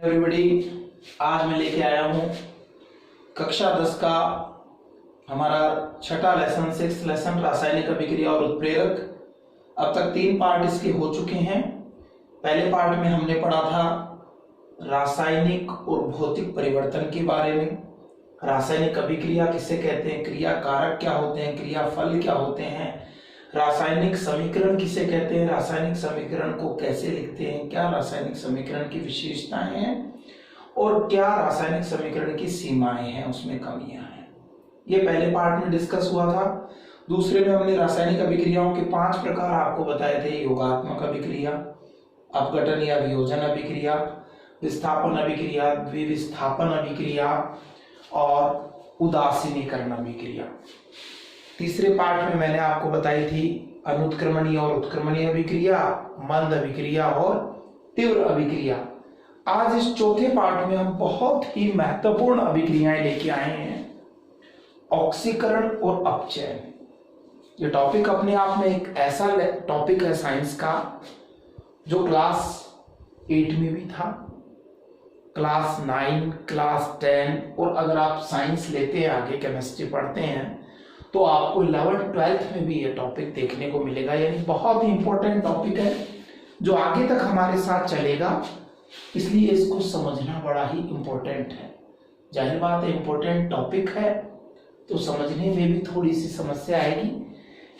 Everybody, आज मैं लेके आया हूँ कक्षा 10 का हमारा छठा लेसन, 6th लेसन, रासायनिक अभिक्रिया और उत्प्रेरक। अब तक 3 पार्ट इसके हो चुके हैं। पहले पार्ट में हमने पढ़ा था रासायनिक और भौतिक परिवर्तन के बारे में, रासायनिक अभिक्रिया किसे कहते हैं, क्रिया कारक क्या होते हैं, क्रिया फल क्या होते हैं, रासायनिक समीकरण किसे कहते हैं, रासायनिक समीकरण को कैसे लिखते हैं, क्या रासायनिक समीकरण की विशेषताएं हैं और क्या रासायनिक समीकरण की सीमाएं हैं, उसमें कमियां हैं। ये पहले पार्ट में डिस्कस हुआ था। दूसरे में हमने रासायनिक अभिक्रियाओं के 5 प्रकार आपको बताए थे। योगात्मक अभिक्रिया, अपघटन या वियोजन अभिक्रिया, विस्थापन अभिक्रिया, द्विविस्थापन अभिक्रिया और उदासीनीकरण अभिक्रिया। तीसरे पार्ट में मैंने आपको बताई थी अनुत्क्रमणीय और उत्क्रमणीय अभिक्रिया, मंद अभिक्रिया और तीव्र अभिक्रिया। आज इस चौथे पार्ट में हम बहुत ही महत्वपूर्ण अभिक्रियाएं लेके आए हैं, ऑक्सीकरण और अपचयन। ये टॉपिक अपने आप में एक ऐसा टॉपिक है साइंस का जो क्लास 8 में भी था, क्लास 9, क्लास 10 और अगर आप साइंस लेते हैं, आगे केमिस्ट्री पढ़ते हैं तो आपको 11th 12th में भी ये टॉपिक देखने को मिलेगा। यानी बहुत ही इंपॉर्टेंट टॉपिक है जो आगे तक हमारे साथ चलेगा, इसलिए इसको समझना बड़ा ही इंपॉर्टेंट है। जाहिर बात है, इंपॉर्टेंट टॉपिक है तो समझने में भी थोड़ी सी समस्या आएगी,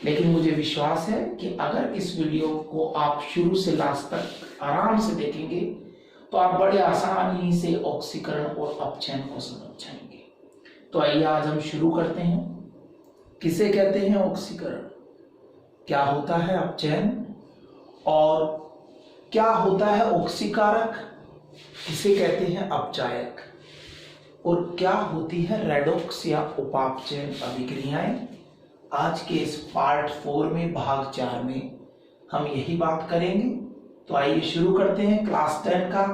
लेकिन मुझे विश्वास है कि अगर इस वीडियो को आप शुरू से लास्ट तक आराम से देखेंगे तो आप बड़े आसानी से ऑक्सीकरण और अपचयन को समझ जाएंगे। तो आइए आज हम शुरू करते हैं। किसे कहते हैं ऑक्सीकरण, क्या होता है अपचयन और क्या होता है ऑक्सीकारक, किसे कहते हैं अपचायक और क्या होती है रेडॉक्स या उपापचयन अभिक्रियाएं। आज के इस पार्ट 4 में, भाग 4 में हम यही बात करेंगे। तो आइए शुरू करते हैं क्लास 10 का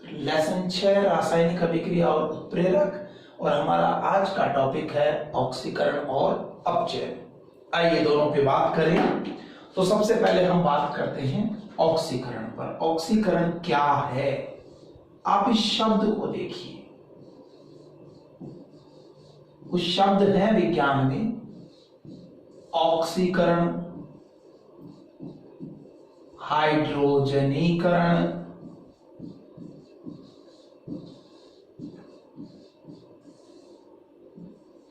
लेसन 6 रासायनिक अभिक्रिया और उत्प्रेरक, और हमारा आज का टॉपिक है ऑक्सीकरण और अपचयन। आइए दोनों पे बात करें। तो सबसे पहले हम बात करते हैं ऑक्सीकरण पर। ऑक्सीकरण क्या है, आप इस शब्द को देखिए। उस शब्द है विज्ञान में ऑक्सीकरण, हाइड्रोजनीकरण,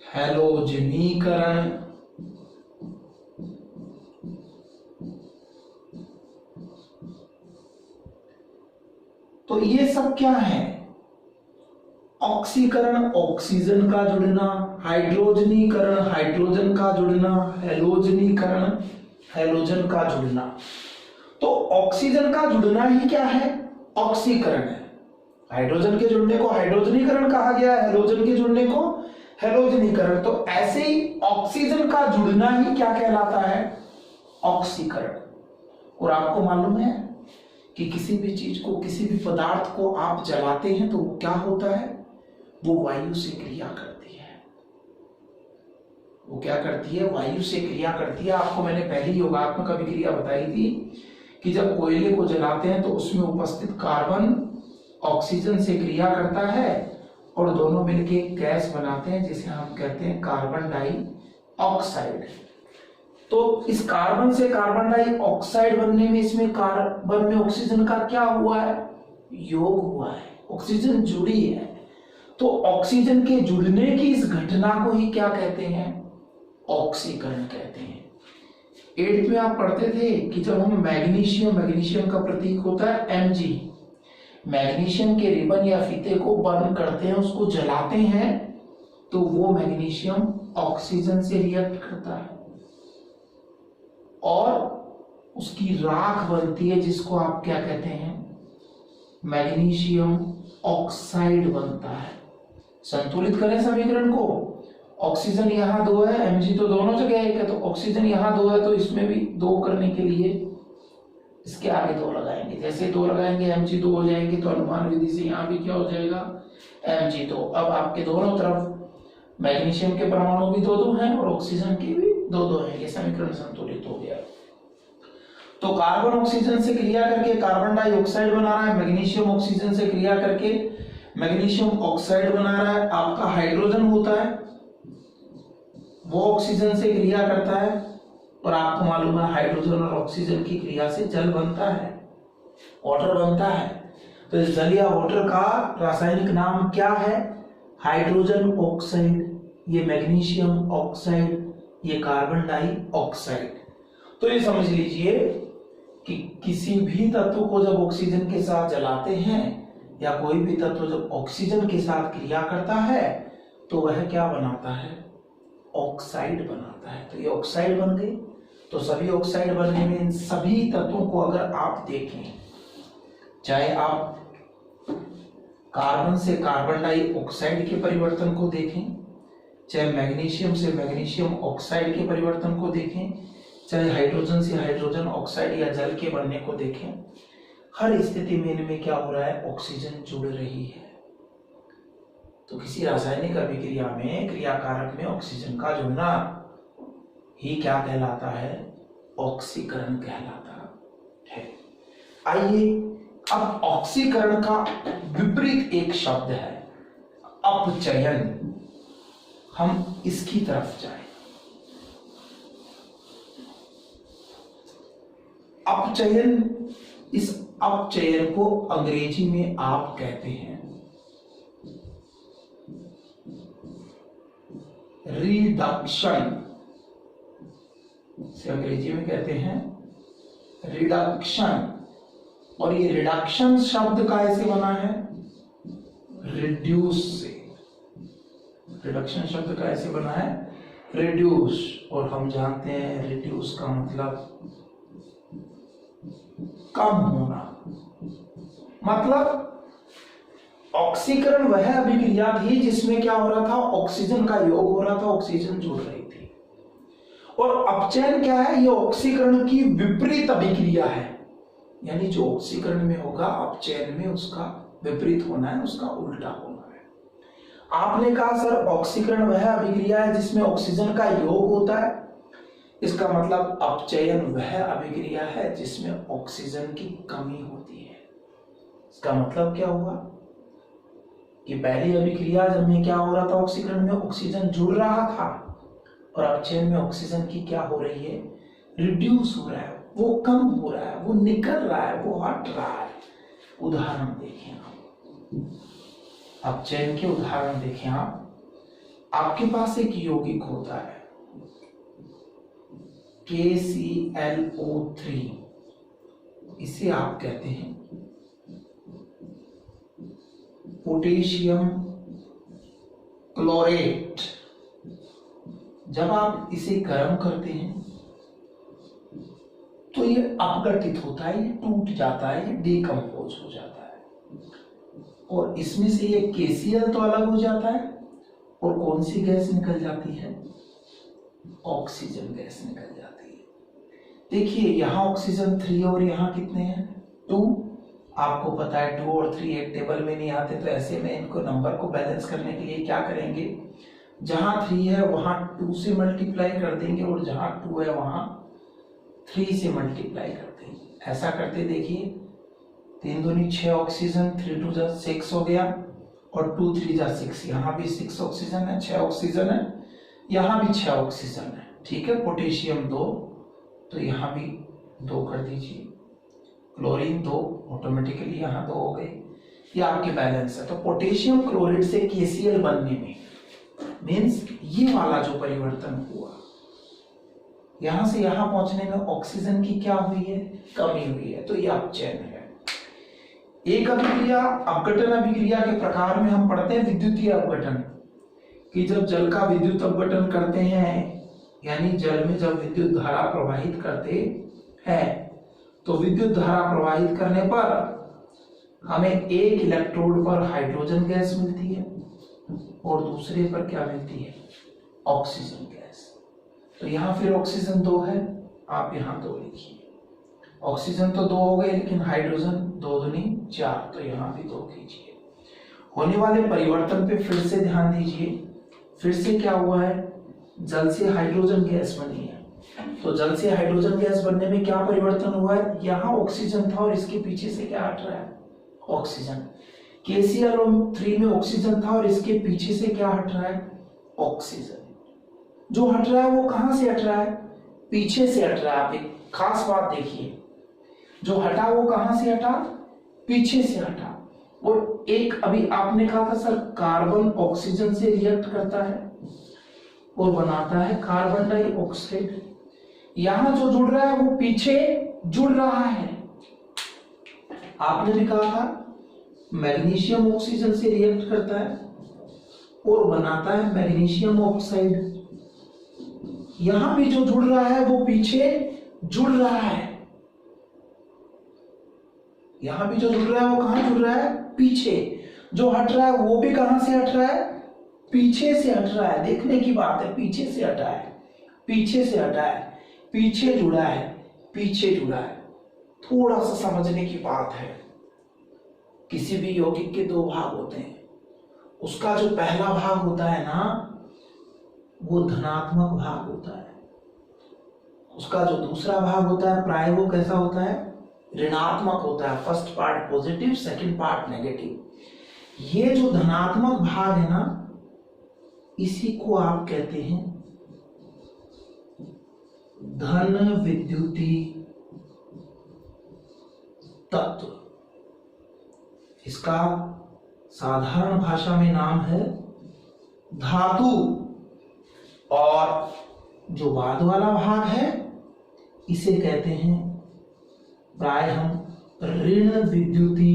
हैलोजनीकरण, तो ये सब क्या है। ऑक्सीकरण ऑक्सीजन का जुड़ना, हाइड्रोजनीकरण हाइड्रोजन का जुड़ना, हैलोजनीकरण हैलोजन का जुड़ना। तो ऑक्सीजन का जुड़ना ही क्या है, ऑक्सीकरण है। हाइड्रोजन के जुड़ने को हाइड्रोजनीकरण कहा गया, हैलोजन के जुड़ने को हैलोजनीकरण। तो ऐसे ही ऑक्सीजन का जुड़ना ही क्या कहलाता है, ऑक्सीकरण। और आपको मालूम है कि किसी भी चीज को, किसी भी पदार्थ को आप जलाते हैं तो क्या होता है, वो वायु से क्रिया करती है। वो क्या करती है, वायु से क्रिया करती है। आपको मैंने पहली योगात्मक अभिक्रिया बताई थी कि जब कोयले को जलाते हैं तो उसमें उपस्थित कार्बन ऑक्सीजन से क्रिया करता है और दोनों मिलकर एक गैस बनाते हैं जिसे हम कहते हैं कार्बन डाइऑक्साइड। तो इस कार्बन से कार्बन डाइऑक्साइड बनने में, इसमें कार्बन में ऑक्सीजन का क्या हुआ है, योग हुआ है, ऑक्सीजन जुड़ी है। तो ऑक्सीजन के जुड़ने की इस घटना को ही क्या कहते हैं, ऑक्सीकरण कहते हैं। 8th में आप पढ़ते थे कि जब हम मैग्नीशियम का प्रतीक होता है Mg, मैग्नीशियम के रिबन या फीते को बर्न करते हैं, उसको जलाते हैं, तो वो मैग्नीशियम ऑक्सीजन से रिएक्ट करता है और उसकी राख बनती है जिसको आप क्या कहते हैं, मैग्नीशियम ऑक्साइड बनता है। संतुलित करें समीकरण को, ऑक्सीजन यहाँ 2 है, Mg तो दोनों जगह 1 है, तो ऑक्सीजन यहाँ 2 है, तो इसमें भी 2 करने के लिए इसके आगे 2 लगाएंगे। जैसे 2 लगाएंगे Mg 2 हो जाएंगे, तो अनुमान विधि से यहाँ भी क्या हो जाएगा, Mg 2। अब आपके दोनों तरफ मैग्नीशियम के परमाणु भी 2-2 हैं और ऑक्सीजन के भी 2-2 हैं। ये समीकरण संतुलित हो गया। तो कार्बन ऑक्सीजन से क्रिया करके कार्बन डाइऑक्साइड बना रहा है, मैग्नीशियम ऑक्सीजन से क्रिया करके मैग्नीशियम ऑक्साइड बना रहा है। आपका हाइड्रोजन होता है वो ऑक्सीजन से क्रिया करता है, और आपको मालूम है हाइड्रोजन और ऑक्सीजन की क्रिया से जल बनता है, वाटर बनता है। तो इस जल या वाटर का रासायनिक नाम क्या है? हाइड्रोजन ऑक्साइड, ये मैग्नीशियम ऑक्साइड, ये कार्बन डाइऑक्साइड। तो ये समझ लीजिए कि किसी भी तत्व को जब ऑक्सीजन के साथ जलाते हैं या कोई भी तत्व जब ऑक्सीजन के साथ क्रिया करता है तो वह क्या बनाता है? ऑक्साइड बनाता है। तो ये ऑक्साइड बन गई। तो सभी ऑक्साइड बनने में इन सभी तत्वों को अगर आप देखें, चाहे आप कार्बन से कार्बन डाइऑक्साइड के परिवर्तन को देखें, चाहे मैग्नीशियम से मैग्नीशियम ऑक्साइड के परिवर्तन को देखें, चाहे हाइड्रोजन से हाइड्रोजन ऑक्साइड या जल के बनने को देखें, हर स्थिति में इनमें क्या हो रहा है? ऑक्सीजन जुड़ रही है। तो किसी रासायनिक अभिक्रिया में, क्रियाकारक में ऑक्सीजन का जुड़ना ही क्या कहलाता है? ऑक्सीकरण कहलाता है। आइए अब ऑक्सीकरण का विपरीत एक शब्द है अपचयन, हम इसकी तरफ जाएं। अपचयन, इस अपचयन को अंग्रेजी में आप कहते हैं रिडक्शन, से अंग्रेजी में कहते हैं रिडक्शन। और ये रिडक्शन शब्द कैसे बना है? रिड्यूस से। रिडक्शन शब्द कैसे बना है? रिड्यूस। और हम जानते हैं रिड्यूस का मतलब कम होना। मतलब ऑक्सीकरण वह अभिक्रिया थी जिसमें क्या हो रहा था? ऑक्सीजन का योग हो रहा था, ऑक्सीजन जुड़ रही थी। और अपचयन क्या है? ये ऑक्सीकरण की विपरीत अभिक्रिया है, यानी जो ऑक्सीकरण में होगा अपचयन में उसका विपरीत होना है, उसका उल्टा होना है। आपने कहा सर ऑक्सीकरण वह अभिक्रिया है जिसमें ऑक्सीजन का योग होता है, इसका मतलब अपचयन वह अभिक्रिया है जिसमें ऑक्सीजन की कमी होती है। इसका मतलब क्या हुआ कि पहली अभिक्रिया जब में क्या हो रहा था? ऑक्सीकरण में ऑक्सीजन जुड़ रहा था, और अपचयन में ऑक्सीजन की क्या हो रही है? रिड्यूस हो रहा है, वो कम हो रहा है, वो निकल रहा है, वो हट रहा है। उदाहरण देखें आप, अपचयन के उदाहरण देखें आप। आपके पास एक यौगिक होता है KClO3, इसे आप कहते हैं पोटेशियम क्लोरेट। जब आप इसे गर्म करते हैं तो ये अपघटित होता है, ये टूट जाता है, ये डिकम्पोज हो जाता है, और इसमें से ये KCl तो अलग हो जाता है, और कौन सी गैस निकल जाती है? ऑक्सीजन गैस निकल जाती है। देखिए यहाँ ऑक्सीजन 3 और यहाँ कितने हैं? 2। आपको पता है 2 और 3 एक टेबल में नहीं आते, तो ऐसे में इनको नंबर को बैलेंस करने के लिए क्या करेंगे? जहां 3 है वहां 2 से मल्टीप्लाई कर देंगे, और जहां 2 है वहां 3 से मल्टीप्लाई कर देंगे। ऐसा करते देखिए, 3 दूनी 6 ऑक्सीजन, 3 2 जा 6 हो गया, और 2 3 जा 6। यहाँ भी 6 ऑक्सीजन है, 6 ऑक्सीजन है, यहाँ भी 6 ऑक्सीजन है। ठीक है, पोटेशियम 2, तो यहाँ भी 2 कर दीजिए, क्लोरीन 2, ऑटोमेटिकली यहाँ 2 हो गए। ये आपके बैलेंस है। तो पोटेशियम क्लोराइड से KCl बनने में मीन्स ये वाला जो परिवर्तन हुआ, यहां से यहां पहुंचने में ऑक्सीजन की क्या हुई है? कमी हुई है। तो ये अपचयन है। एक अभिक्रिया, अपघटन अभिक्रिया के प्रकार में हम पढ़ते हैं विद्युतीय अपघटन, कि जब जल का विद्युत अपघटन करते हैं, यानी जल में जब विद्युत धारा प्रवाहित करते हैं, तो विद्युत धारा प्रवाहित करने पर हमें एक इलेक्ट्रोड पर हाइड्रोजन गैस मिलती है और दूसरे पर क्या मिलती है? Oxygen gas. तो यहाँ फिर ऑक्सीजन 2 है, आप यहाँ 2 लिखिए। ऑक्सीजन तो 2 हो गए, लेकिन हाइड्रोजन 2 दूनी 4, तो यहाँ भी 2 कीजिए। होने वाले परिवर्तन पे फिर से ध्यान दीजिए। फिर से क्या हुआ है? जल से हाइड्रोजन गैस बनी है, तो जल से हाइड्रोजन गैस बनने में क्या परिवर्तन हुआ है, यहाँ ऑक्सीजन था और इसके पीछे से क्या हट रहा है, ऑक्सीजन। KCl3 में ऑक्सीजन था और इसके पीछे से क्या हट रहा है, ऑक्सीजन। जो हट रहा है वो कहां से हट रहा है, पीछे से हट रहा है। आप एक खास बात देखिए, जो हटा वो कहां से हटा, पीछे से हटा। और एक अभी आपने कहा था सर कार्बन ऑक्सीजन से रिएक्ट करता है और बनाता है कार्बन डाइऑक्साइड। यहां जो जुड़ रहा है वो पीछे जुड़ रहा है। आपने भी कहा था मैग्नीशियम ऑक्सीजन से रिएक्ट करता है और बनाता है मैग्नीशियम ऑक्साइड। यहां भी जो जुड़ रहा है वो पीछे जुड़ रहा है। यहां भी जो जुड़ रहा है वो कहां जुड़ रहा है, पीछे। जो हट रहा है वो भी कहां से हट रहा है, पीछे से हट रहा है। देखने की बात है, पीछे से हटा है, पीछे से हटा है, पीछे जुड़ा है, पीछे जुड़ा है। थोड़ा सा समझने की बात है, किसी भी यौगिक के दो भाग होते हैं। उसका जो पहला भाग होता है ना वो धनात्मक भाग होता है, उसका जो दूसरा भाग होता है प्राय वो कैसा होता है, ऋणात्मक होता है। First part positive, second part negative. ये जो धनात्मक भाग है ना इसी को आप कहते हैं धन विद्युती तत्व। इसका साधारण भाषा में नाम है धातु। और जो बाद वाला भाग है इसे कहते हैं प्राय हम ऋण विद्युती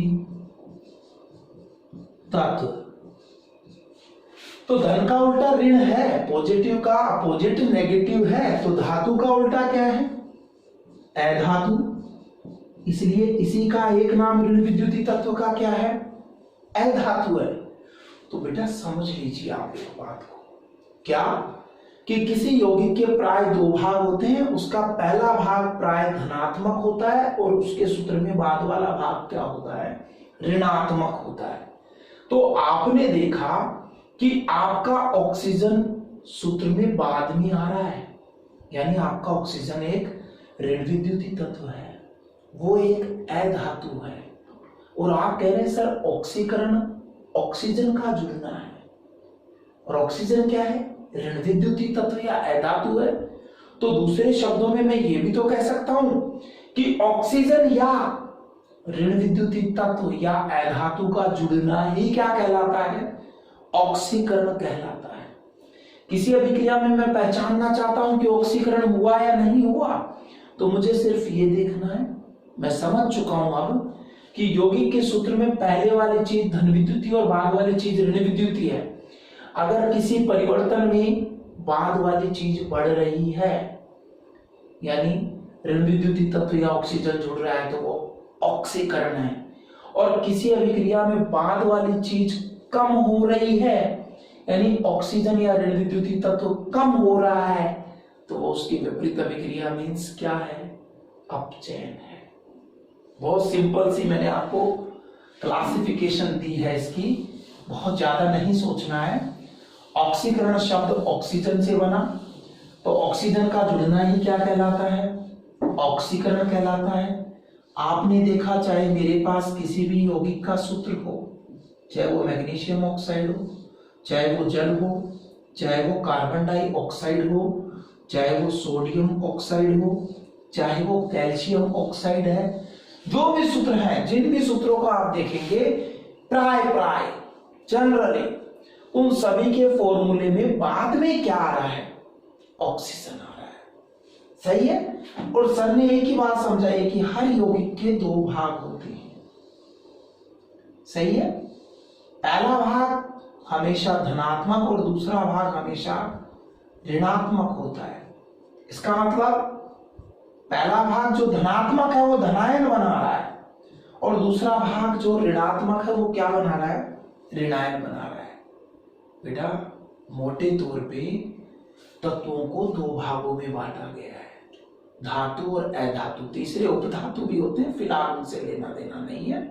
तत्व। तो धन का उल्टा ऋण है, पॉजिटिव का अपोजिट नेगेटिव है। तो धातु का उल्टा क्या है, अधातु। इसलिए इसी का एक नाम ऋण विद्युती तत्व का क्या है, अधातु है। तो बेटा समझ लीजिए आप एक बात को, क्या कि किसी यौगिक के प्राय दो भाग होते हैं। उसका पहला भाग प्राय धनात्मक होता है और उसके सूत्र में बाद वाला भाग क्या होता है, ऋणात्मक होता है। तो आपने देखा कि आपका ऑक्सीजन सूत्र में बाद में आ रहा है, यानी आपका ऑक्सीजन एक ऋण विद्युती तत्व है, वो एक अधातु है। और आप कह रहे हैं सर ऑक्सीकरण ऑक्सीजन का जुड़ना है, और ऑक्सीजन क्या है, ऋण विद्युती तत्व या अधातु है। तो दूसरे शब्दों में मैं ये भी तो कह सकता हूं कि ऑक्सीजन या ऋण विद्युती तत्व या अधातु का जुड़ना ही क्या कहलाता है, ऑक्सीकरण कहलाता है। किसी अभिक्रिया में मैं पहचानना चाहता हूं कि ऑक्सीकरण हुआ या नहीं हुआ, तो मुझे सिर्फ ये देखना है, मैं समझ चुका हूं अब कि यौगिक के सूत्र में पहले वाली चीज धन विद्युती और बाद वाली चीज ऋण विद्युती है। अगर किसी परिवर्तन में बाद वाली चीज बढ़ रही है, यानी ऋण विद्युती तत्व या ऑक्सीजन जुड़ रहा है, तो वो ऑक्सीकरण है। और किसी अभिक्रिया में बाद वाली चीज कम हो रही है, यानी ऑक्सीजन या ऋण विद्युती तत्व कम हो रहा है, तो उसकी विपरीत अभिक्रिया मीन्स क्या है, अपचयन है। बहुत सिंपल सी मैंने आपको क्लासिफिकेशन दी है इसकी, बहुत ज्यादा नहीं सोचना है। ऑक्सीकरण शब्द ऑक्सीजन से बना, तो ऑक्सीजन का जुड़ना ही क्या कहलाता है, ऑक्सीकरण कहलाता है। आपने देखा चाहे मेरे पास किसी भी यौगिक का सूत्र हो, चाहे वो मैग्नीशियम ऑक्साइड हो, चाहे वो जल हो, चाहे वो कार्बन डाइऑक्साइड हो, चाहे वो सोडियम ऑक्साइड हो, चाहे वो कैल्शियम ऑक्साइड है, जो भी सूत्र है, जिन भी सूत्रों को आप देखेंगे प्राय जनरली उन सभी के फॉर्मूले में बाद में क्या आ रहा है, ऑक्सीजन आ रहा है। सही है। और सर ने एक ही बात समझाई कि हर यौगिक के दो भाग होते हैं। सही है। पहला भाग हमेशा धनात्मक और दूसरा भाग हमेशा ऋणात्मक होता है। इसका मतलब पहला भाग जो धनात्मक है वो धनायन बना रहा है, और दूसरा भाग जो ऋणात्मक है वो क्या बना रहा है, ऋणायन बना रहा है। बेटा मोटे तौर पे तत्वों को दो भागों में बांटा गया है, धातु और अधातु। तीसरे उपधातु भी होते हैं, फिलहाल उनसे लेना देना नहीं है।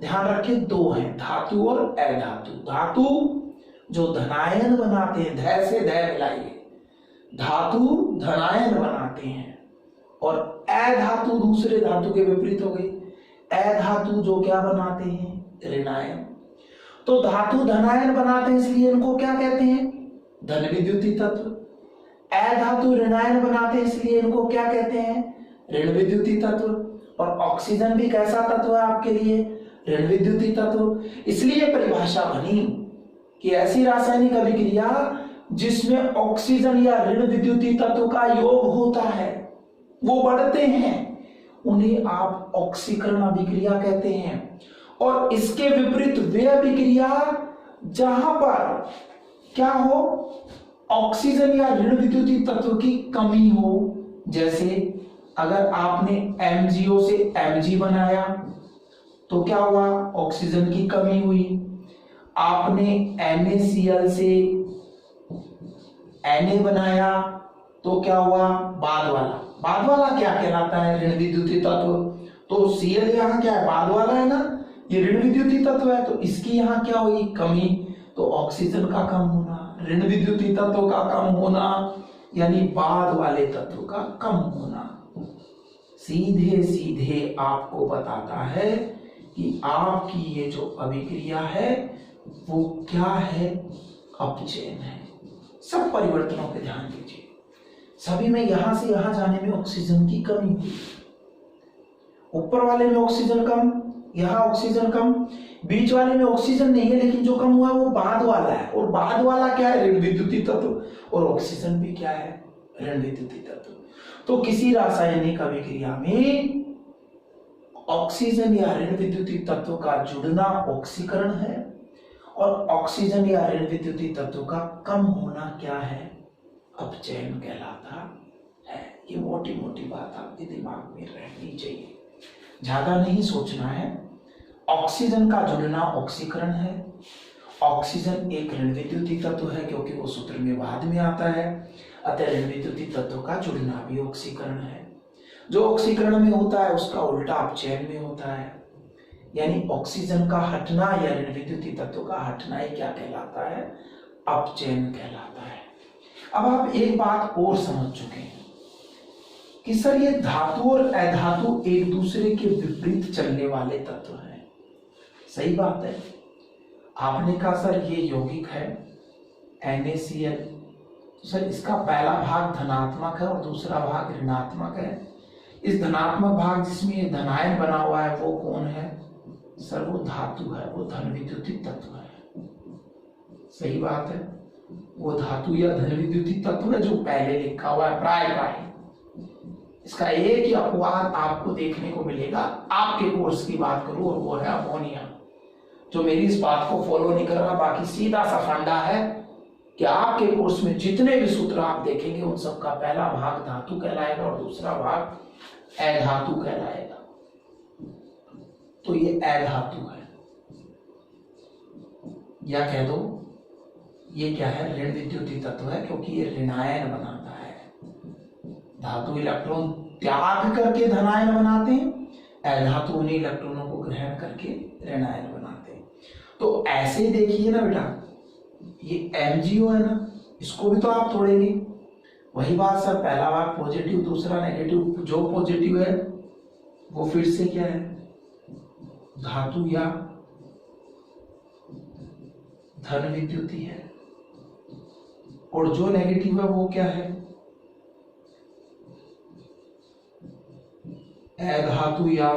ध्यान रखें दो हैं, धातु और अधातु। धातु जो धनायन बनाते हैं, ध से ध मिलाइए, धातु धनायन बनाते हैं और अधातु दूसरे धातु के विपरीत हो गई। अधातु जो क्या बनाते हैं, ऋणायन। तो धातु धनायन बनाते हैं इसलिए इनको क्या कहते हैं, धन विद्युतीय तत्व। अधातु ऋणायन बनाते हैं इसलिए इनको क्या कहते हैं, ऋण विद्युतीय तत्व। और ऑक्सीजन भी कैसा तत्व है आपके लिए, ऋण विद्युतीय तत्व। इसलिए परिभाषा बनी कि ऐसी रासायनिक अभिक्रिया जिसमें ऑक्सीजन या ऋण विद्युतीय तत्व का योग होता है, वो बढ़ते हैं, उन्हें आप ऑक्सीकरण अभिक्रिया कहते हैं। और इसके विपरीत वे अभिक्रिया जहां पर क्या हो, ऑक्सीजन या ऋण विद्युतीय तत्व की कमी हो। जैसे अगर आपने MgO से Mg बनाया तो क्या हुआ, ऑक्सीजन की कमी हुई। आपने NaCl से Na बनाया तो क्या हुआ, बाद वाला क्या कहलाता है, ऋण विद्युतीय तत्व। तो Cl यहाँ क्या है, बाद वाला है ना, ये ऋण विद्युतीय तत्व है, तो इसकी यहाँ क्या हुई, कमी। तो ऑक्सीजन का कम होना, ऋण विद्युतीय तत्व का कम होना, यानी बाद वाले तत्व का कम होना, सीधे सीधे आपको बताता है कि आपकी ये जो अभिक्रिया है वो क्या है, अपचयन है। सब परिवर्तनों पे ध्यान दीजिए, सभी में यहां से यहां जाने में ऑक्सीजन की कमी हुई। ऊपर वाले में ऑक्सीजन कम, यहां ऑक्सीजन कम, बीच वाले में ऑक्सीजन नहीं है लेकिन जो कम हुआ वो बाद वाला है। और बाद वाला क्या है, ऋण विद्युतीय तत्व, और ऑक्सीजन भी क्या है, ऋण विद्युतीय तत्व। तो किसी रासायनिक अभिक्रिया में ऑक्सीजन या ऋण विद्युतीय तत्व का जुड़ना ऑक्सीकरण है, और ऑक्सीजन या ऋण विद्युतीय तत्व का कम होना क्या है, अपचयन कहलाता है। ये मोटी मोटी बात आपके दिमाग में रहनी चाहिए, ज्यादा नहीं सोचना है। ऑक्सीजन का जुड़ना ऑक्सीकरण है। ऑक्सीजन एक ऋण विद्युतीय तत्व है क्योंकि वो सूत्र में बाद में आता है, अतः ऋण विद्युतीय तत्व का जुड़ना भी ऑक्सीकरण है। जो ऑक्सीकरण में होता है उसका उल्टा अपचयन में होता है, यानी ऑक्सीजन का हटना या ऋण विद्युतीय तत्व का हटना ही क्या कहलाता है, अपचयन कहलाता है। अब आप एक बात और समझ चुके हैं कि सर ये धातु और अधातु एक दूसरे के विपरीत चलने वाले तत्व हैं। सही बात है। आपने कहा सर ये यौगिक है NaCl, तो सर इसका पहला भाग धनात्मक है और दूसरा भाग ऋणात्मक है। इस धनात्मक भाग जिसमें ये धनायन बना हुआ है वो कौन है, सर वो धातु है, वो धन विद्युतीय तत्व है। सही बात है, वो धातु या धन विद्युतीय तत्व है जो पहले लिखा हुआ है प्राय। इसका एक ही अपवाद आपको देखने को मिलेगा, आपके कोर्स की बात करूं, और वो है अमोनिया, जो मेरी इस बात को फॉलो नहीं कर रहा। बाकी सीधा सा फंडा है कि आपके कोर्स में जितने भी सूत्र आप देखेंगे उन सब का पहला भाग धातु कहलाएगा और दूसरा भाग अधातु कहलाएगा। तो ये अधातु है, या कह दो ये क्या है, ऋण विद्युतीय तत्व है क्योंकि ये ऋणायन बनाता है। धातु इलेक्ट्रॉन त्याग करके धनायन बनाते हैं, अधातु उन्हीं इलेक्ट्रॉनों को ग्रहण करके ऋणायन बनाते हैं। तो ऐसे देखिए ना बेटा, ये MgO है ना, इसको भी तो आप तोड़ेंगे। वही बात सर, पहला भाग पॉजिटिव दूसरा नेगेटिव, जो पॉजिटिव है वो फिर से क्या है, धातु या धन विद्युतीय है, और जो नेगेटिव है वो क्या है, अधातु या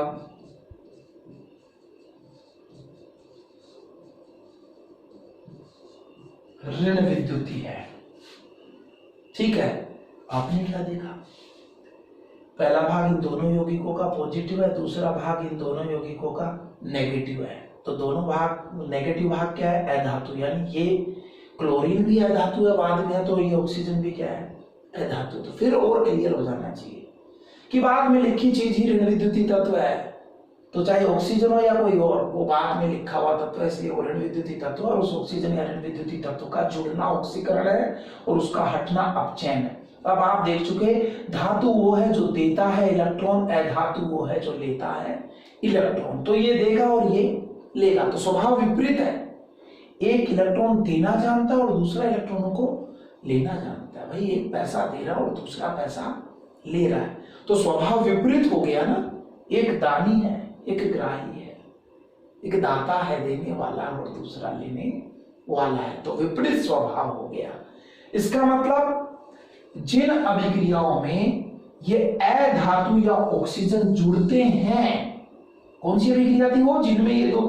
ऋण विद्युतीय है। ठीक है, आपने क्या देखा, पहला भाग इन दोनों यौगिकों का पॉजिटिव है, दूसरा भाग इन दोनों यौगिकों का नेगेटिव है। तो दोनों भाग, नेगेटिव भाग क्या है, अधातु, यानी ये क्लोरीन भी अधातु है बाद में, तो ये ऑक्सीजन भी क्या है, अधातु। तो फिर और क्लियर हो जाना चाहिए कि बाद में लिखी चीज ही ऋण विद्युतीय तत्व है, तो चाहे ऑक्सीजन हो या कोई और, वो बाद में लिखा हुआ तत्व है, इसलिए वो ऋण विद्युतीय तत्व, और उस ऑक्सीजन या ऋण विद्युतीय तत्व का जुड़ना ऑक्सीकरण है और उसका हटना अपचयन है। अब आप देख चुके, धातु वो है जो देता है इलेक्ट्रॉन, अधातु वो है जो लेता है इलेक्ट्रॉन। तो ये देगा और ये लेगा, तो स्वभाव विपरीत है। एक इलेक्ट्रॉन देना जानता है और दूसरा इलेक्ट्रॉनों को लेना जानता है। भाई एक पैसा दे रहा है और दूसरा पैसा ले रहा है, तो स्वभाव विपरीत हो गया ना। एक दानी है, एक ग्राही है, एक दाता है देने वाला और दूसरा लेने वाला है, तो विपरीत स्वभाव हो गया। इसका मतलब जिन अभिक्रियाओं में ये अधातु या ऑक्सीजन जुड़ते हैं, कौन सी अभिक्रिया थी वो जिनमें ये दो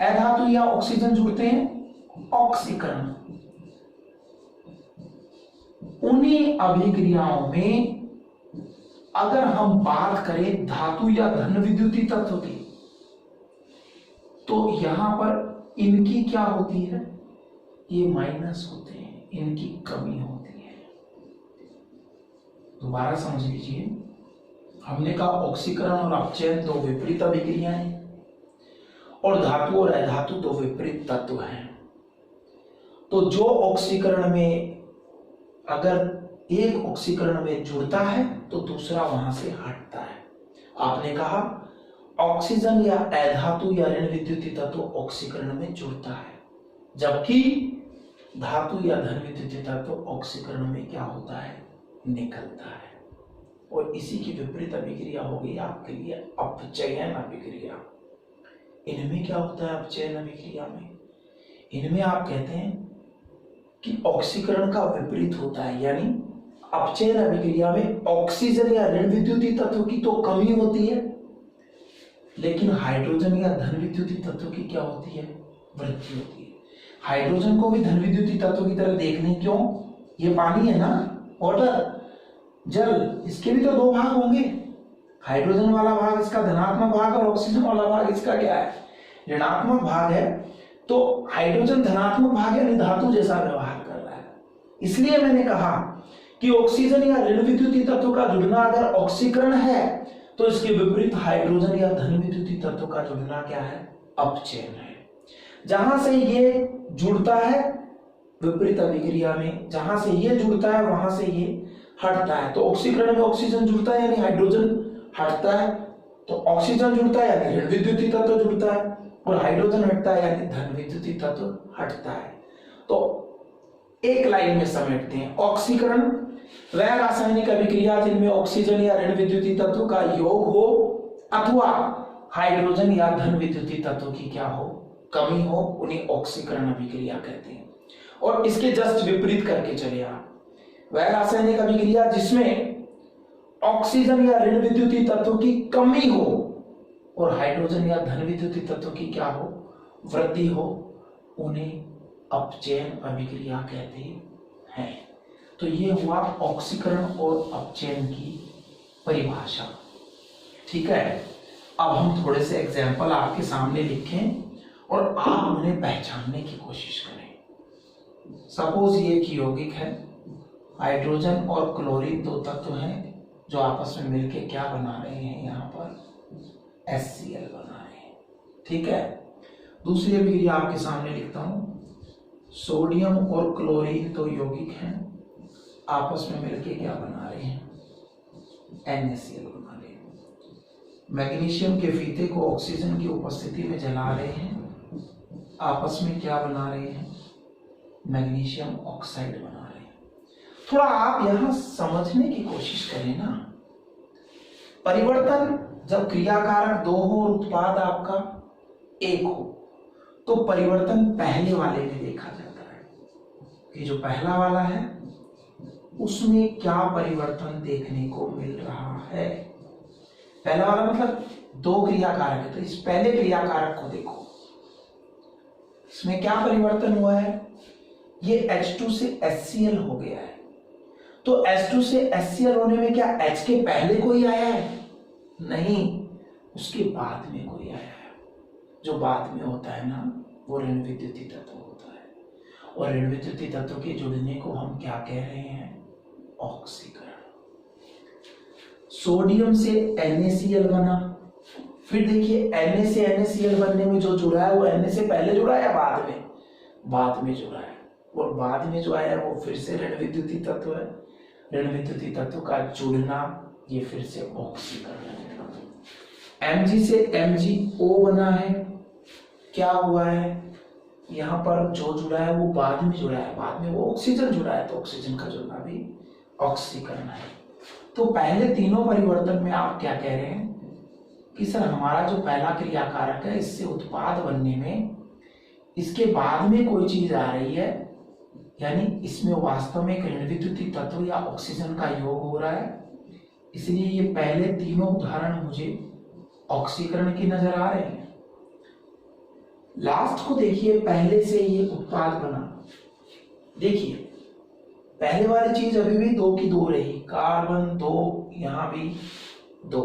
अधातु या ऑक्सीजन जुड़ते हैं? ऑक्सीकरण। उन्हीं अभिक्रियाओं में अगर हम बात करें धातु या धन विद्युतीय तत्व की, तो यहां पर इनकी क्या होती है? ये माइनस होते हैं, इनकी कमी होती है। दोबारा समझ लीजिए, हमने कहा ऑक्सीकरण और अपचयन दो विपरीत अभिक्रियाएं और धातु और अधातु दो विपरीत तत्व हैं। तो जो ऑक्सीकरण में अगर एक ऑक्सीकरण में जुड़ता है तो दूसरा वहां से हटता है। आपने कहा ऑक्सीजन या अधातु या ऋण विद्युतीय तत्व ऑक्सीकरण में जुड़ता है, जबकि धातु या धन विद्युतीय तत्व ऑक्सीकरण में क्या होता है? निकलता है। और इसी की विपरीत अभिक्रिया हो गई आपके लिए अपचयन अभिक्रिया। इनमें क्या होता है? अपचयन अभिक्रिया में इनमें आप कहते हैं कि ऑक्सीकरण का विपरीत होता है, यानी अपचयन अभिक्रिया में ऑक्सीजन या ऋण विद्युतीय तत्व की तो कमी होती है, लेकिन हाइड्रोजन या धन विद्युतीय तत्व की क्या होती है? वृद्धि होती है। हाइड्रोजन को भी धन विद्युतीय तत्व की तरह देखने क्यों? ये पानी है ना, वाटर, जल, इसके भी तो दो भाग होंगे। हाइड्रोजन वाला भाग इसका धनात्मक भाग और ऑक्सीजन वाला भाग इसका क्या है? ऋणात्मक भाग है। तो हाइड्रोजन धनात्मक भाग यानी धातु जैसा व्यवहार कर रहा है। इसलिए मैंने कहा कि ऑक्सीजन या ऋण विद्युतीय तत्व का जुड़ना अगर ऑक्सीकरण है, तो इसके विपरीत हाइड्रोजन या धन विद्युतीय तत्व का जुड़ना क्या है? अपचयन है। जहां से ये जुड़ता है विपरीत अभिक्रिया में, जहां से ये जुड़ता है वहां से ये हटता है। तो ऑक्सीकरण में ऑक्सीजन जुड़ता है यानी हाइड्रोजन हटता है, तो ऑक्सीजन जुड़ता है यानी ऋण विद्युतीय तत्व जुड़ता है, और हाइड्रोजन हटता है यानी धन विद्युतीय तत्व हटता है। तो एक लाइन में समेटते हैं, ऑक्सीकरण वह रासायनिक अभिक्रिया जिनमें ऑक्सीजन या ऋण विद्युतीय तत्व का योग हो अथवा हाइड्रोजन या धन विद्युतीय तत्व की क्या हो? कमी हो, उन्हें ऑक्सीकरण अभिक्रिया कहते हैं। और इसके जस्ट विपरीत करके चले आप, वह रासायनिक अभिक्रिया जिसमें ऑक्सीजन या ऋण विद्युतीय तत्व की कमी हो और हाइड्रोजन या धन विद्युतीय तत्व की क्या हो? वृद्धि हो, उन्हें अपचयन अभिक्रिया कहते हैं। तो ये हुआ ऑक्सीकरण और अपचयन की परिभाषा। ठीक है, अब हम थोड़े से एग्जाम्पल आपके सामने लिखें और आप उन्हें पहचानने की कोशिश करें। सपोज ये एक यौगिक है, हाइड्रोजन और क्लोरीन दो तत्व हैं जो आपस में मिलके क्या बना रहे हैं? यहाँ पर HCl बना रहे हैं। ठीक है, दूसरी अभिक्रिया आपके सामने लिखता हूं, सोडियम और क्लोरीन दो यौगिक हैं, आपस में मिलके क्या बना रहे हैं? NaCl बना रहे हैं। मैग्नीशियम के फीते को ऑक्सीजन की उपस्थिति में जला रहे हैं, आपस में क्या बना रहे हैं? मैग्नीशियम ऑक्साइड बना रहे हैं। थोड़ा आप यहां समझने की कोशिश करें ना। परिवर्तन जब क्रियाकारक दो हो और उत्पाद आपका एक हो, तो परिवर्तन पहले वाले में देखा जाता है कि जो पहला वाला है उसमें क्या परिवर्तन देखने को मिल रहा है। पहला वाला मतलब दो क्रियाकारक है, तो इस पहले क्रियाकारक को देखो, इसमें क्या परिवर्तन हुआ है? ये H2 से HCl हो गया है। तो H2 से HCl होने में क्या H के पहले कोई आया है? नहीं, उसके बाद में कोई आया है। जो बाद में होता है ना, वो ऋण विद्युतीय तत्व होता है। और ऋण विद्युतीय तत्व के जुड़ने को हम क्या कह रहे हैं? ऑक्सीकरण। सोडियम से NaCl बना, फिर देखिए Na से NaCl बनने में जो जुड़ा है वो Na से पहले जुड़ा है या बाद में? बाद में जुड़ा है। और बाद में जो आया है वो फिर से ऋण विद्युतीय तत्व है। ऋण विद्युतीय तत्व का जुड़ना ये फिर से ऑक्सीकरण है। Mg से MgO बना है, क्या हुआ है? यहाँ पर जो जुड़ा है वो बाद में जुड़ा है, बाद में वो ऑक्सीजन जुड़ा है, तो ऑक्सीजन का जुड़ना भी ऑक्सीकरण है। तो पहले तीनों परिवर्तन में आप क्या कह रहे हैं कि सर हमारा जो पहला क्रियाकारक है इससे उत्पाद बनने में इसके बाद में कोई चीज आ रही है, यानी इसमें वास्तव में एक ऋण विद्युतीय तत्व या ऑक्सीजन का योग हो रहा है, इसलिए ये पहले तीनों उदाहरण मुझे ऑक्सीकरण की नजर आ रहे हैं। लास्ट को देखिए, पहले से ये उत्पाद बना, देखिए पहले वाली चीज अभी भी 2 की 2 रही, कार्बन 2, यहां भी 2,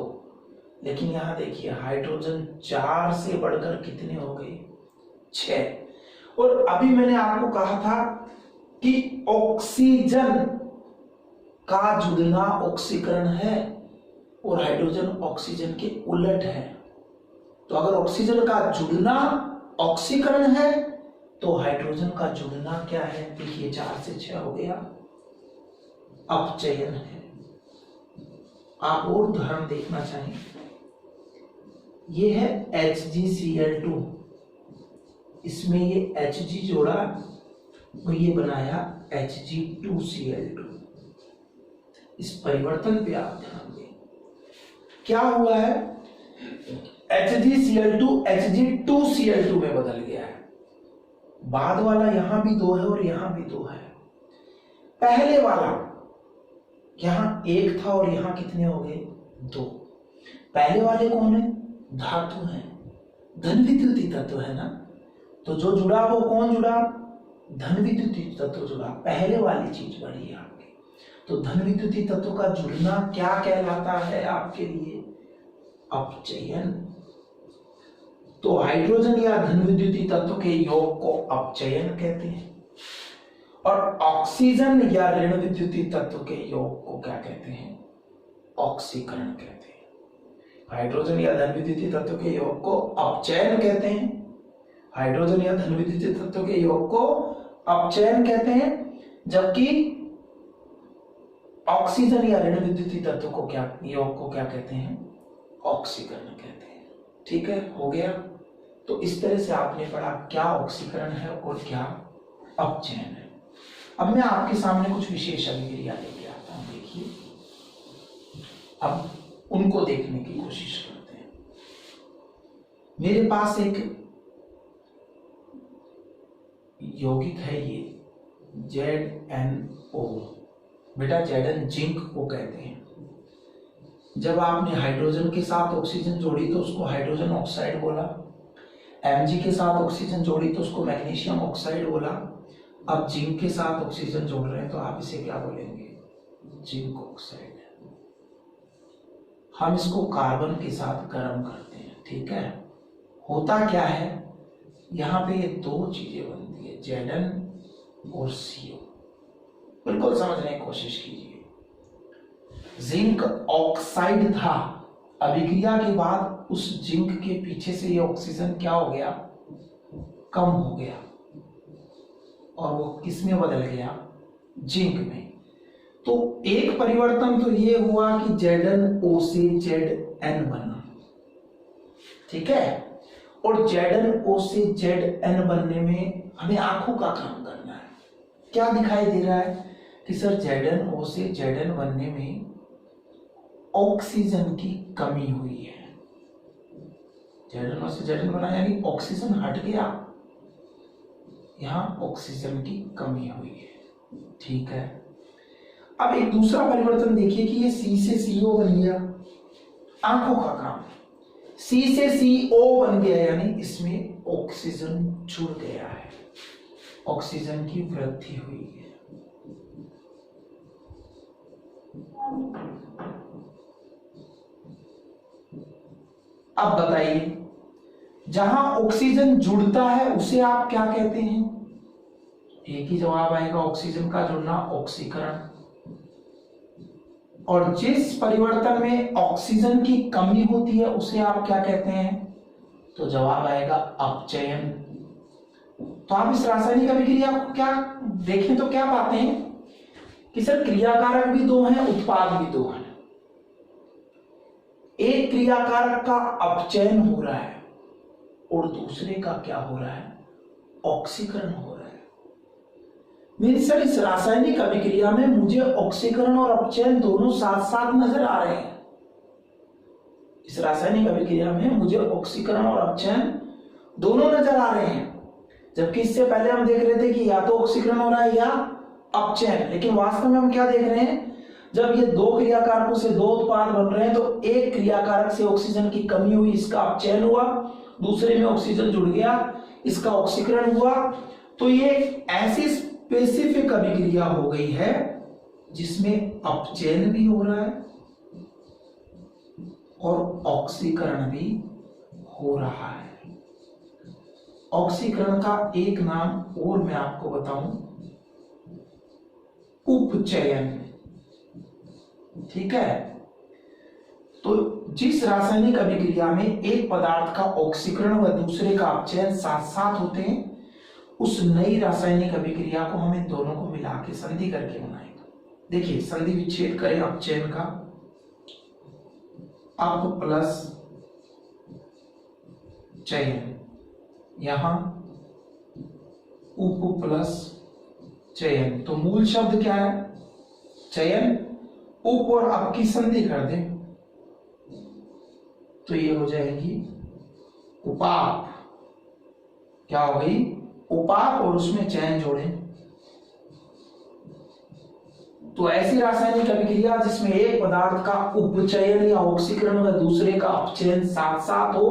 लेकिन यहां देखिए हाइड्रोजन 4 से बढ़कर कितने हो गए, 6। और अभी मैंने आपको कहा था कि ऑक्सीजन का जुड़ना ऑक्सीकरण है और हाइड्रोजन ऑक्सीजन के उलट है। तो अगर ऑक्सीजन का जुड़ना ऑक्सीकरण है तो हाइड्रोजन का जुड़ना क्या है, देखिए 4 से 6 हो गया, अपचयन है। आप और उदाहरण देखना चाहें, ये है HgCl2, इसमें ये Hg जोड़ा और ये बनाया Hg2Cl2। इस परिवर्तन पे आप ध्यान दें, क्या हुआ है, HgCl2 Hg2Cl2 में बदल गया है। बाद वाला यहां भी 2 है और यहां भी 2 है। पहले वाला यहां 1 था और यहां कितने हो गए, 2। पहले वाले कौन है, धातु है, धन विद्युतीय तत्व है ना, तो जो जुड़ा वो कौन जुड़ा, धन विद्युतीय तत्व जुड़ा, पहले वाली चीज बढ़ी है आपकी। तो धन विद्युतीय तत्व का जुड़ना क्या कहलाता है आपके लिए, अपचयन। तो हाइड्रोजन या धन विद्युतीय तत्व के योग को अपचयन कहते हैं और ऑक्सीजन या ऋण विद्युतीय तत्व के योग को क्या कहते हैं, ऑक्सीकरण कहते हैं। हाइड्रोजन या धन विद्युतीय तत्व के योग को अपचयन कहते हैं, हाइड्रोजन या धन विद्युतीय तत्व के योग को अपचयन कहते हैं, जबकि ऑक्सीजन या ऋण विद्युतीय तत्व को क्या, योग को क्या कहते हैं, ऑक्सीकरण कहते हैं। ठीक है, हो गया। तो इस तरह से आपने पढ़ा क्या ऑक्सीकरण है और क्या अपचयन है। अब मैं आपके सामने कुछ विशेष अभिक्रिया लेके आता हूं, देखिए अब उनको देखने की कोशिश करते हैं। मेरे पास एक यौगिक है, ये ZnO, बेटा Zn जिंक को कहते हैं। जब आपने हाइड्रोजन के साथ ऑक्सीजन जोड़ी तो उसको हाइड्रोजन ऑक्साइड बोला, Mg के साथ ऑक्सीजन जोड़ी तो उसको मैग्नीशियम ऑक्साइड बोला। अब जिंक के साथ ऑक्सीजन जोड़ रहे हैं तो आप इसे क्या बोलेंगे, जिंक ऑक्साइड। हम इसको कार्बन के साथ गर्म करते हैं, ठीक है। होता क्या है, यहाँ पे ये 2 चीजें बनती है, Zn और CO। बिल्कुल समझने की कोशिश कीजिए। जिंक ऑक्साइड था, अभिक्रिया के बाद उस जिंक के पीछे से ये ऑक्सीजन क्या हो गया, कम हो गया और वो किस में बदल गया, जिंक में। तो एक परिवर्तन तो ये हुआ कि ZnO से Zn बना, ठीक है। और ZnO से Zn बनने में हमें आंखों का काम करना है। क्या दिखाई दे रहा है कि सर ZnO से Zn बनने में ऑक्सीजन की कमी हुई है। ZnO से Zn बना यानी ऑक्सीजन हट गया, यहां ऑक्सीजन की कमी हुई है, ठीक है। अब एक दूसरा परिवर्तन देखिए कि ये C से CO बन गया, आंखों का काम। C से CO बन गया यानी इसमें ऑक्सीजन जुड़ गया है, ऑक्सीजन की वृद्धि हुई है। अब बताइए, जहां ऑक्सीजन जुड़ता है उसे आप क्या कहते हैं, एक ही जवाब आएगा, ऑक्सीजन का जुड़ना ऑक्सीकरण। और जिस परिवर्तन में ऑक्सीजन की कमी होती है उसे आप क्या कहते हैं, तो जवाब आएगा अपचयन। तो आप इस रासायनिक अभिक्रिया को क्या देखें तो क्या पाते हैं कि सर क्रियाकारक भी 2 हैं, उत्पाद भी 2 हैं। एक क्रियाकारक का अपचयन हो रहा है और दूसरे का क्या हो रहा है, ऑक्सीकरण हो रहा है। मीन्स सर इस रासायनिक अभिक्रिया में मुझे ऑक्सीकरण और अपचयन दोनों साथ साथ नजर आ रहे हैं। इस रासायनिक अभिक्रिया में मुझे ऑक्सीकरण और अपचयन दोनों नजर आ रहे हैं, जबकि इससे पहले हम देख रहे थे कि या तो ऑक्सीकरण हो रहा है या अपचयन। लेकिन वास्तव में हम क्या देख रहे हैं, जब ये दो क्रियाकारकों से दो उत्पाद बन रहे हैं तो एक क्रियाकारक से ऑक्सीजन की कमी हुई, इसका अपचयन हुआ, दूसरे में ऑक्सीजन जुड़ गया, इसका ऑक्सीकरण हुआ। तो ये ऐसी स्पेसिफिक अभिक्रिया हो गई है जिसमें अपचयन भी हो रहा है और ऑक्सीकरण भी हो रहा है। ऑक्सीकरण का एक नाम और मैं आपको बताऊं, उपचयन। ठीक है, तो जिस रासायनिक अभिक्रिया में एक पदार्थ का ऑक्सीकरण व दूसरे का अपचयन साथ साथ होते हैं, उस नई रासायनिक अभिक्रिया को हम इन दोनों को मिला के संधि करके बनाएंगे। देखिए संधि विच्छेद करें अपचयन का, अप प्लस चयन, यहां उप प्लस चयन। तो मूल शब्द क्या है, चयन। उप और अप की संधि कर दें तो ये हो जाएगी उपाप। क्या हो गई, उपाप, और उसमें चयन जोड़ें तो ऐसी रासायनिक अभिक्रिया जिसमें एक पदार्थ का उपचयन या ऑक्सीकरण व दूसरे का अपचयन साथ साथ हो,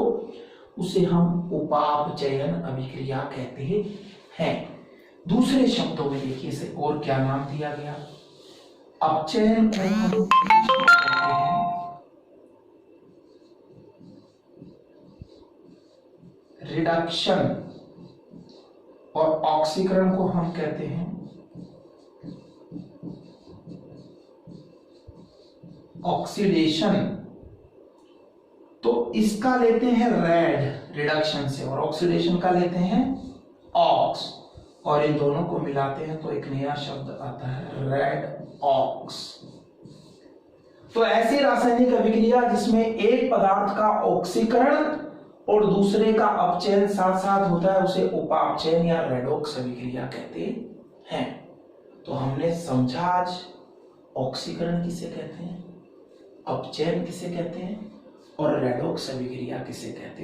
उसे हम उपापचयन अभिक्रिया कहते हैं। दूसरे शब्दों में देखिए इसे और क्या नाम दिया गया, अपचयन को हम कहते हैं रिडक्शन और ऑक्सीकरण को हम कहते हैं ऑक्सीडेशन। तो इसका लेते हैं रेड रिडक्शन से और ऑक्सीडेशन का लेते हैं ऑक्स, और इन दोनों को मिलाते हैं तो एक नया शब्द आता है रेड ऑक्स। तो ऐसी रासायनिक अभिक्रिया जिसमें एक पदार्थ का ऑक्सीकरण और दूसरे का अपचयन साथ साथ होता है उसे उपापचयन या रेडॉक्स अभिक्रिया कहते हैं। तो हमने समझा आज ऑक्सीकरण किसे कहते हैं, अपचयन किसे कहते हैं और रेडॉक्स अभिक्रिया किसे कहते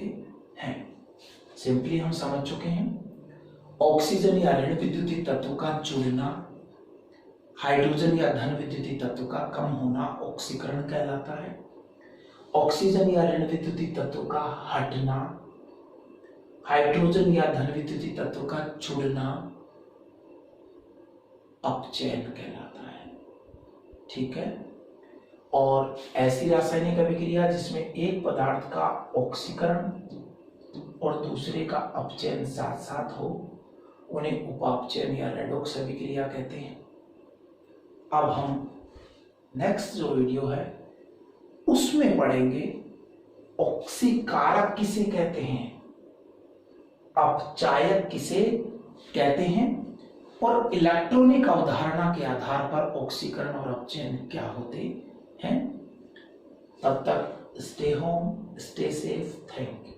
हैं। सिंपली हम समझ चुके हैं, ऑक्सीजन या ऋण विद्युतीय तत्व का जुड़ना, हाइड्रोजन या धन विद्युतीय तत्व का कम होना ऑक्सीकरण कहलाता है। ऑक्सीजन या ऋण विद्युतीय तत्व का हटना, हाइड्रोजन या धन विद्युतीय तत्व का जुड़ना अपचयन कहलाता है। ठीक है, और ऐसी रासायनिक अभिक्रिया जिसमें एक पदार्थ का ऑक्सीकरण और दूसरे का अपचयन साथ साथ हो उन्हें उपापचयन या रेडॉक्स अभिक्रिया कहते हैं। अब हम नेक्स्ट जो वीडियो है उसमें पढ़ेंगे ऑक्सीकारक किसे कहते हैं, अपचायक किसे कहते हैं, और इलेक्ट्रॉनिक अवधारणा के आधार पर ऑक्सीकरण और अपचयन क्या होते हैं। तब तक stay home, stay safe, thank you.